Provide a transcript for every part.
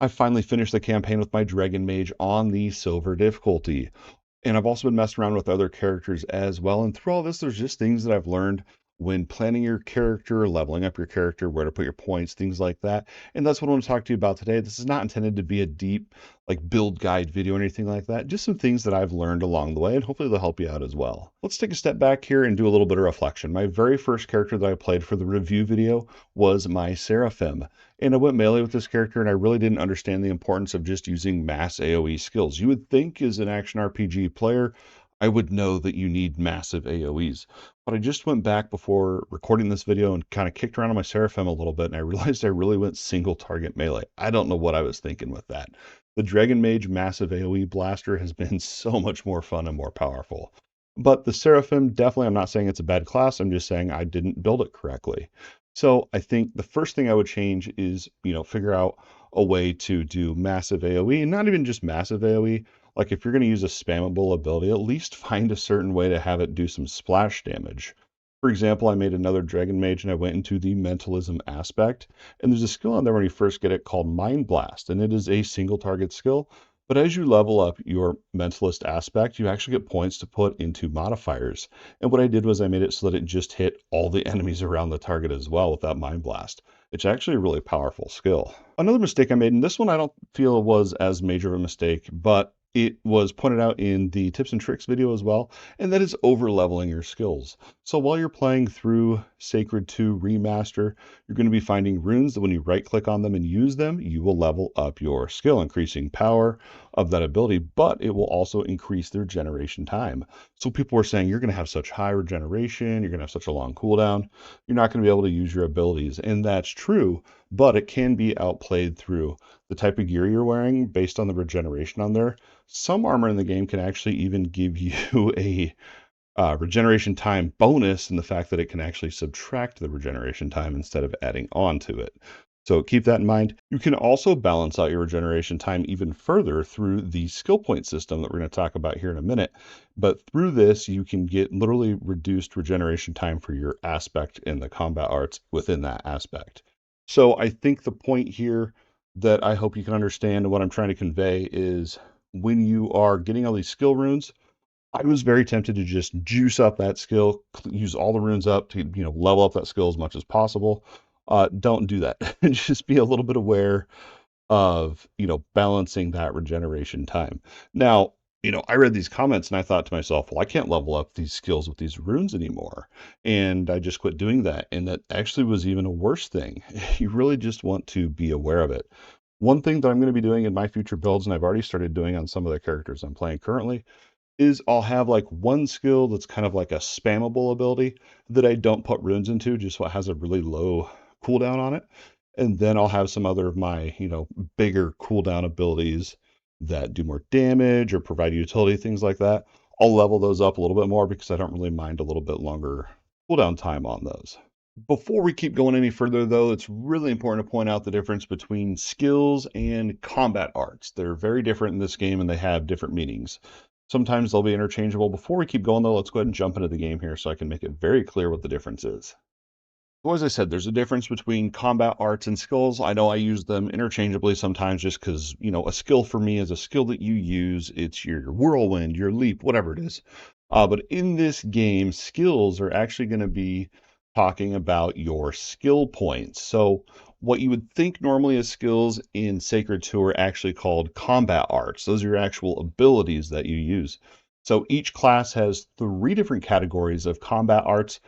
I finally finished the campaign with my Dragon Mage on the silver difficulty. And I've also been messing around with other characters as well. And through all this, there's just things that I've learned when planning your character, leveling up your character, where to put your points, things like that. And that's what I want to talk to you about today. This is not intended to be a deep, like, build guide video or anything like that. Just some things that I've learned along the way, and hopefully they'll help you out as well. Let's take a step back here and do a little bit of reflection. My very first character that I played for the review video was my Seraphim. And I went melee with this character, and I really didn't understand the importance of just using mass AoE skills. You would think, as an action RPG player, I would know that you need massive AoEs. But I just went back before recording this video and kind of kicked around on my Seraphim a little bit, and I realized I really went single target melee. I don't know what I was thinking with that. The Dragon Mage massive AoE blaster has been so much more fun and more powerful. But the Seraphim, definitely, I'm not saying it's a bad class, I'm just saying I didn't build it correctly. So I think the first thing I would change is, figure out a way to do massive AoE, and not even just massive AoE. Like, if you're going to use a spammable ability, at least find a certain way to have it do some splash damage. For example, I made another Dragon Mage and I went into the mentalism aspect. And there's a skill on there when you first get it called Mind Blast, and it is a single target skill. But as you level up your mentalist aspect, you actually get points to put into modifiers. And what I did was I made it so that it just hit all the enemies around the target as well with that Mind Blast. It's actually a really powerful skill. Another mistake I made, and this one I don't feel was as major of a mistake, but it was pointed out in the tips and tricks video as well, and that is over leveling your skills. So while you're playing through Sacred 2 Remaster, you're going to be finding runes that when you right click on them and use them, you will level up your skill, increasing power of that ability, but it will also increase their regeneration time. So people were saying you're going to have such high regeneration, you're going to have such a long cooldown, you're not going to be able to use your abilities. And that's true, but it can be outplayed through the type of gear you're wearing based on the regeneration on there. Some armor in the game can actually even give you a regeneration time bonus in the fact that it can actually subtract the regeneration time instead of adding on to it. So keep that in mind. You can also balance out your regeneration time even further through the skill point system that we're going to talk about here in a minute. But through this, you can get literally reduced regeneration time for your aspect in the combat arts within that aspect. So I think the point here that I hope you can understand and what I'm trying to convey is when you are getting all these skill runes, I was very tempted to just juice up that skill, use all the runes up to, level up that skill as much as possible. Don't do that. Just be a little bit aware of, balancing that regeneration time. Now, I read these comments and I thought to myself, well, I can't level up these skills with these runes anymore. And I just quit doing that. And that actually was even a worse thing. You really just want to be aware of it. One thing that I'm going to be doing in my future builds, and I've already started doing on some of the characters I'm playing currently, is I'll have like one skill that's kind of like a spammable ability that I don't put runes into, just what has a really low cooldown on it. And then I'll have some other of my, bigger cooldown abilities that do more damage or provide utility, things like that. I'll level those up a little bit more because I don't really mind a little bit longer cooldown time on those. Before we keep going any further, though, it's really important to point out the difference between skills and combat arts. They're very different in this game and they have different meanings. Sometimes they'll be interchangeable. Before we keep going, though, let's go ahead and jump into the game here so I can make it very clear what the difference is. So as I said, there's a difference between combat arts and skills. I know I use them interchangeably sometimes just because, a skill for me is a skill that you use. It's your whirlwind, your leap, whatever it is. But in this game, skills are actually going to be talking about your skill points. So what you would think normally as skills in Sacred 2 are actually called combat arts. Those are your actual abilities that you use. So each class has 3 different categories of combat arts.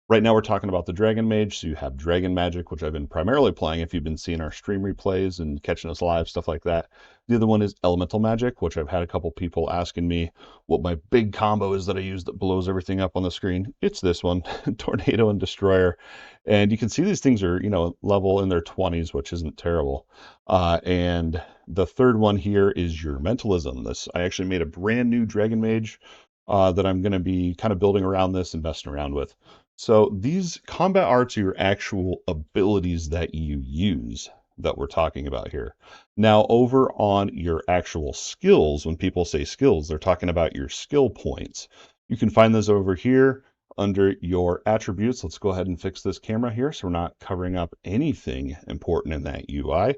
Right now we're talking about the Dragon Mage, so you have Dragon Magic, which I've been primarily playing if you've been seeing our stream replays and catching us live, stuff like that. The other one is Elemental Magic, which I've had a couple people asking me what my big combo is that I use that blows everything up on the screen. It's this one, Tornado and Destroyer. And you can see these things are, level in their 20s, which isn't terrible. And the third one here is your Mentalism. I actually made a brand new Dragon Mage that I'm going to be kind of building around this and messing around with. So these combat arts are your actual abilities that you use that we're talking about here. Now, over on your actual skills, when people say skills, they're talking about your skill points. You can find those over here under your attributes. Let's go ahead and fix this camera here so we're not covering up anything important in that UI.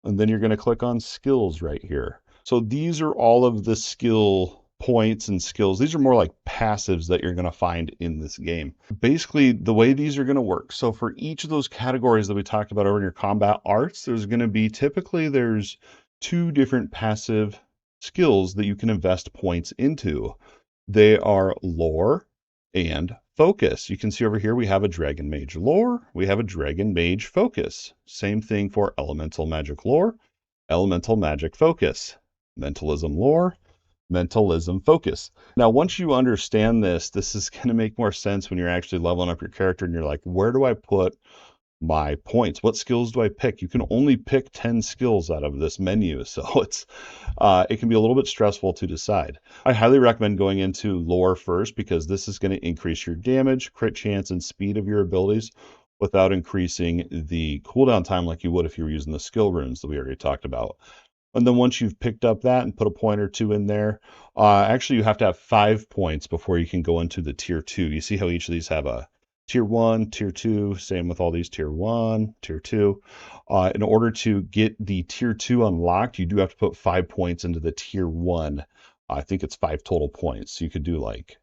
and then you're going to click on skills right here. So these are all of the skill points and skills. These are more like passives that you're going to find in this game. Basically, the way these are going to work. So for each of those categories that we talked about over in your combat arts, there's going to be typically there's 2 different passive skills that you can invest points into. They are lore and focus. You can see over here we have a Dragon Mage lore, we have a Dragon Mage focus. Same thing for elemental magic lore, elemental magic focus, mentalism lore, mentalism focus. Now, once you understand this, this is going to make more sense when you're actually leveling up your character and you're like, where do I put my points? What skills do I pick? You can only pick 10 skills out of this menu, so it can be a little bit stressful to decide. I highly recommend going into lore first because this is going to increase your damage, crit chance, and speed of your abilities without increasing the cooldown time like you would if you were using the skill runes that we already talked about. And then once you've picked up that and put a point or 2 in there, actually you have to have 5 points before you can go into the tier 2. You see how each of these have a tier 1, tier 2, same with all these tier 1, tier 2. In order to get the tier 2 unlocked, you do have to put 5 points into the tier 1. I think it's 5 total points. So you could do like,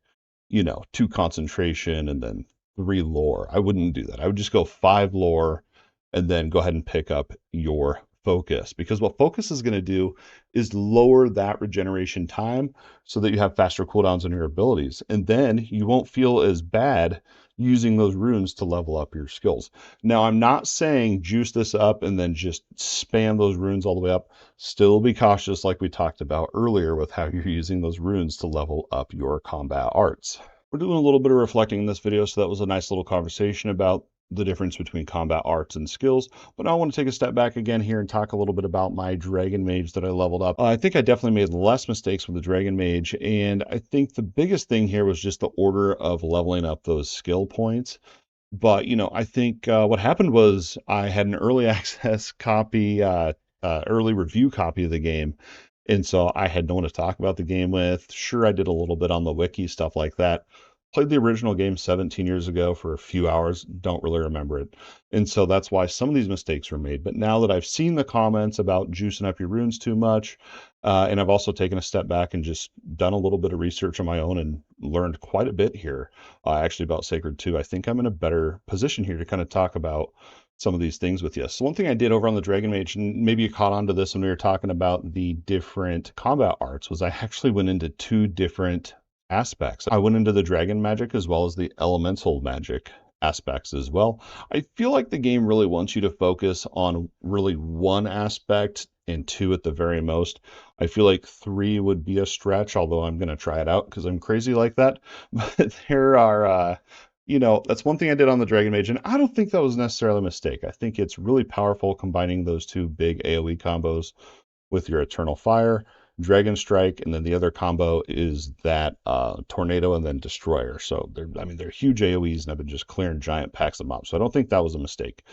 2 concentration and then 3 lore. I wouldn't do that. I would just go 5 lore and then go ahead and pick up your focus, because what focus is going to do is lower that regeneration time so that you have faster cooldowns on your abilities, and then you won't feel as bad using those runes to level up your skills. Now, I'm not saying juice this up and then just spam those runes all the way up. Still be cautious, like we talked about earlier, with how you're using those runes to level up your combat arts. We're doing a little bit of reflecting in this video, so that was a nice little conversation about the difference between combat arts and skills. But now I want to take a step back again here and talk a little bit about my Dragon Mage that I leveled up. I think I definitely made less mistakes with the Dragon Mage, and I think the biggest thing here was just the order of leveling up those skill points. But, I think what happened was I had an early access copy, early review copy of the game. And so I had no one to talk about the game with. Sure, I did a little bit on the wiki, stuff like that. Played the original game 17 years ago for a few hours, don't really remember it. And so that's why some of these mistakes were made. But now that I've seen the comments about juicing up your runes too much, and I've also taken a step back and just done a little bit of research on my own and learned quite a bit here, actually about Sacred 2, I think I'm in a better position here to kind of talk about some of these things with you. So one thing I did over on the Dragon Mage, and maybe you caught on to this when we were talking about the different combat arts, was I actually went into 2 different aspects. I went into the dragon magic as well as the elemental magic aspects as well. I feel like the game really wants you to focus on really 1 aspect and 2 at the very most. I feel like 3 would be a stretch, although I'm going to try it out because I'm crazy like that. But there are, that's one thing I did on the Dragon Mage, and I don't think that was necessarily a mistake. I think it's really powerful combining those 2 big AOE combos with your Eternal Fire, Dragon Strike, and then the other combo is that Tornado and then Destroyer. So they're huge AoEs, and I've been just clearing giant packs of mobs. So I don't think that was a mistake.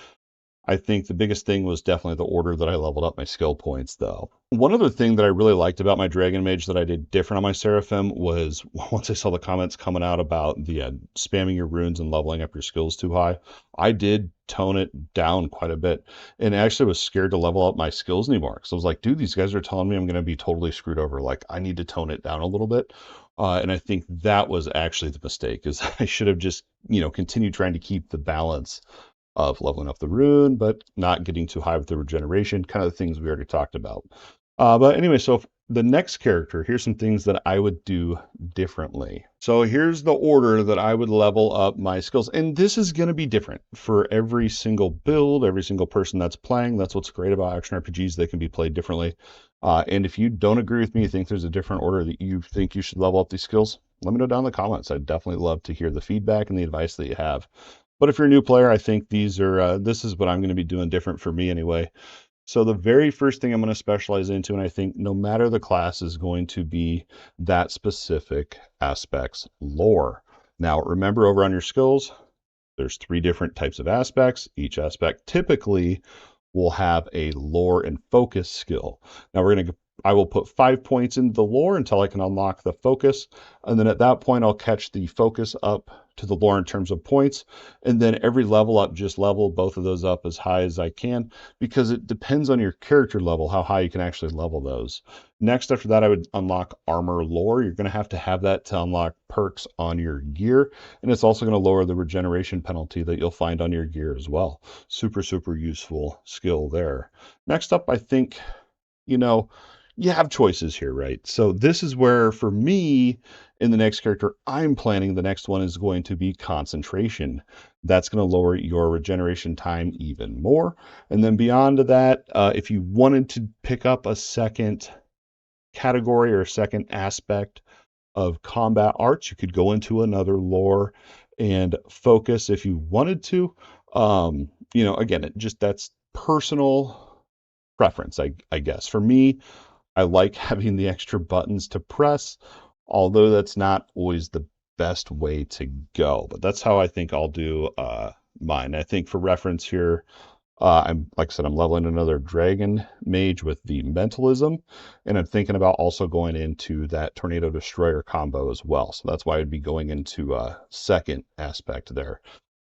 I think the biggest thing was definitely the order that I leveled up my skill points, though. One other thing that I really liked about my Dragon Mage that I did different on my Seraphim was once I saw the comments coming out about the spamming your runes and leveling up your skills too high, I did tone it down quite a bit, and actually was scared to level up my skills anymore. Because I was like, dude, these guys are telling me I'm going to be totally screwed over. Like, I need to tone it down a little bit. And I think that was actually the mistake, is I should have just, continued trying to keep the balance of leveling up the rune, but not getting too high with the regeneration, kind of the things we already talked about. But anyway, so the next character, here's some things that I would do differently. So here's the order that I would level up my skills. And this is going to be different for every single build, every single person that's playing. That's what's great about action RPGs. They can be played differently. And if you don't agree with me, you think there's a different order that you think you should level up these skills, let me know down in the comments. I'd definitely love to hear the feedback and the advice that you have. But if you're a new player, I think this is what I'm going to be doing different for me anyway. So the very first thing I'm going to specialize into, and I think no matter the class, is going to be that specific aspect's lore. Now, remember, over on your skills, there's 3 different types of aspects. Each aspect typically will have a lore and focus skill. Now I will put 5 points into the lore until I can unlock the focus, and then at that point I'll catch the focus up to the lore in terms of points, and then every level up, just level both of those up as high as I can, because it depends on your character level how high you can actually level those. Next, after that, I would unlock armor lore. You're going to have that to unlock perks on your gear, and it's also going to lower the regeneration penalty that you'll find on your gear as well. Super, super useful skill there. Next up, I think, you have choices here, right? So this is where, for me, in the next character I'm planning, the next one is going to be concentration. That's going to lower your regeneration time even more. And then beyond that, if you wanted to pick up a second category or a second aspect of combat arts, you could go into another lore and focus if you wanted to. Again, that's personal preference, I guess. For me, I like having the extra buttons to press, although that's not always the best way to go. But that's how I think I'll do mine. I think for reference here, like I said, I'm leveling another Dragon Mage with the Mentalism, and I'm thinking about also going into that Tornado Destroyer combo as well. So that's why I'd be going into a second aspect there.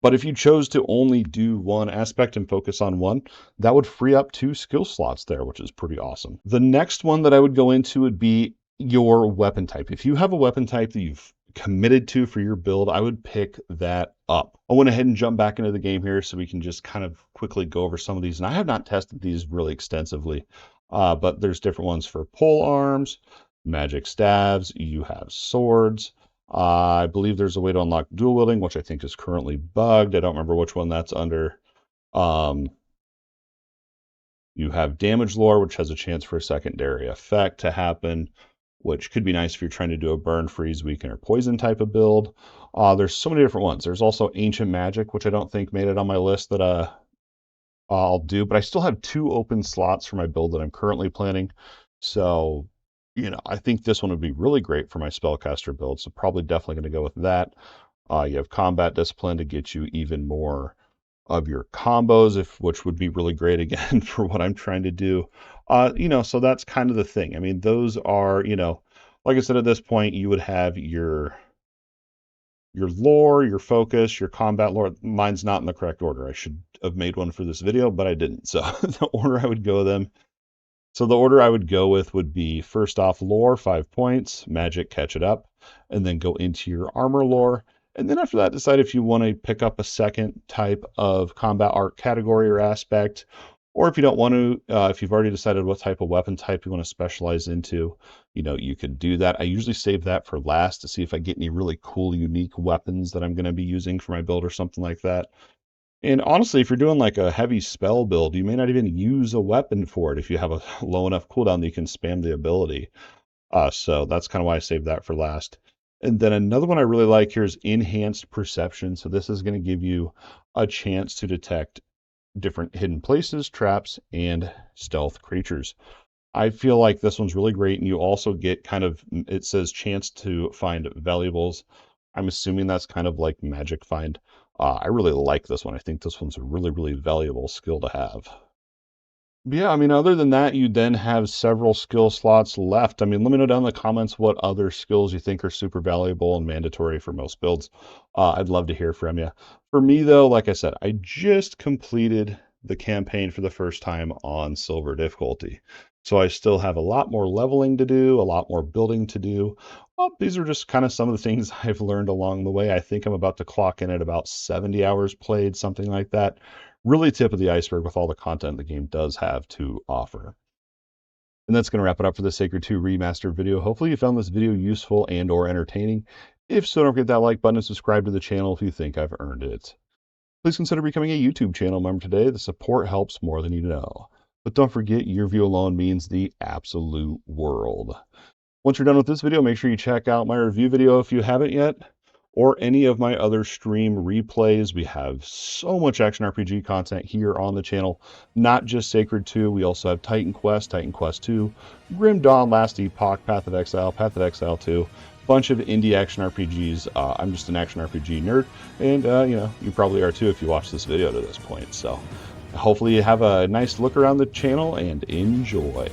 But if you chose to only do one aspect and focus on one, that would free up 2 skill slots there, which is pretty awesome. The next one that I would go into would be your weapon type. If you have a weapon type that you've committed to for your build, I would pick that up. I went ahead and jump back into the game here so we can just kind of quickly go over some of these. And I have not tested these really extensively, but there's different ones for pole arms, magic staves, you have swords. I believe there's a way to unlock dual wielding, which I think is currently bugged. I don't remember which one that's under. You have damage lore, which has a chance for a secondary effect to happen, which could be nice if you're trying to do a burn, freeze, weaken, or poison type of build. There's so many different ones. There's also ancient magic, which I don't think made it on my list that I'll do, but I still have 2 open slots for my build that I'm currently planning. So I think this one would be really great for my spellcaster build, so probably definitely going to go with that. You have combat discipline to get you even more of your combos, which would be really great again for what I'm trying to do. So that's kind of the thing. I mean, those are, like I said, at this point, you would have your lore, your focus, your combat lore. Mine's not in the correct order. I should have made one for this video, but I didn't. So the order I would go them. So the order I would go with would be, first off, lore, 5 points, magic, catch it up, and then go into your armor lore. And then after that, decide if you want to pick up a second type of combat art category or aspect, or if you don't want to, if you've already decided what type of weapon type you want to specialize into, you could do that. I usually save that for last to see if I get any really cool, unique weapons that I'm going to be using for my build or something like that. And honestly, if you're doing like a heavy spell build, you may not even use a weapon for it if you have a low enough cooldown that you can spam the ability. So that's kind of why I saved that for last. And then another one I really like here is enhanced perception. So this is going to give you a chance to detect different hidden places, traps, and stealth creatures. I feel like this one's really great, and you also get it says chance to find valuables. I'm assuming that's kind of like magic find. I really like this one. I think this one's a really, really valuable skill to have. Yeah, I mean, other than that, you then have several skill slots left. I mean, let me know down in the comments what other skills you think are super valuable and mandatory for most builds. I'd love to hear from you. For me, though, like I said, I just completed the campaign for the first time on silver difficulty. So I still have a lot more leveling to do, a lot more building to do. Well, these are just kind of some of the things I've learned along the way. I think I'm about to clock in at about 70 hours played, something like that. Really tip of the iceberg with all the content the game does have to offer. And that's going to wrap it up for the Sacred 2 Remaster video. Hopefully you found this video useful and or entertaining. If so, don't forget that like button and subscribe to the channel if you think I've earned it. Please consider becoming a YouTube channel member today. The support helps more than you know. But don't forget, your view alone means the absolute world. Once you're done with this video, make sure you check out my review video if you haven't yet, or any of my other stream replays. We have so much action RPG content here on the channel, not just Sacred 2. We also have Titan Quest 2, Grim Dawn, Last Epoch, Path of Exile 2, bunch of indie action RPGs. I'm just an action RPG nerd, and you probably are too if you watch this video to this point. So hopefully you have a nice look around the channel and enjoy.